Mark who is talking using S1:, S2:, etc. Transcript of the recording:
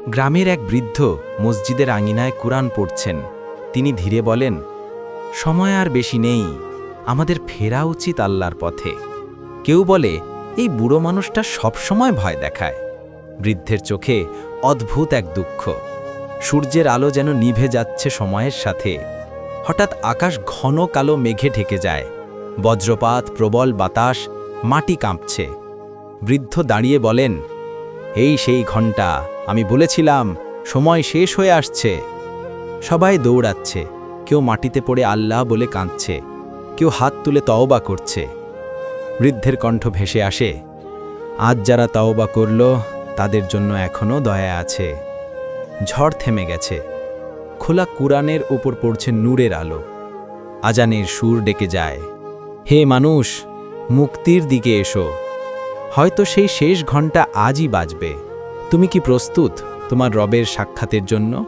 S1: গ্রামের এক বৃদ্ধ মসজিদের আঙিনায় কুরআন পড়ছেন। তিনি ধীরে বলেন, সময় আর বেশি নেই, আমাদের ফেরা উচিত আল্লাহর পথে। কেউ বলে, এই বুড়ো মানুষটা সবসময় ভয় দেখায়। বৃদ্ধের চোখে অদ্ভুত এক দুঃখ। সূর্যের আলো যেন নিভে যাচ্ছে সময়ের সাথে। হঠাৎ আকাশ ঘন কালো মেঘে ঢেকে যায়। বজ্রপাত, প্রবল বাতাস, মাটি কাঁপছে। বৃদ্ধ দাঁড়িয়ে বলেন, এই সেই ঘণ্টা, আমি বলেছিলাম সময় শেষ হয়ে আসছে। সবাই দৌড়াচ্ছে, কেউ মাটিতে পড়ে আল্লাহ বলে কাঁদছে, কেউ হাত তুলে তওবা করছে। বৃদ্ধের কণ্ঠ ভেসে আসে, আজ যারা তওবা করল তাদের জন্য এখনও দয়া আছে। ঝড় থেমে গেছে। খোলা কুরআনের উপর পড়ছে নূরের আলো। আজানের সুর ডেকে যায়, হে মানুষ, মুক্তির দিকে এসো। হয়তো সেই শেষ ঘণ্টা আজই বাজবে। তুমি কি প্রস্তুত তোমার রবের সাক্ষাতের জন্য?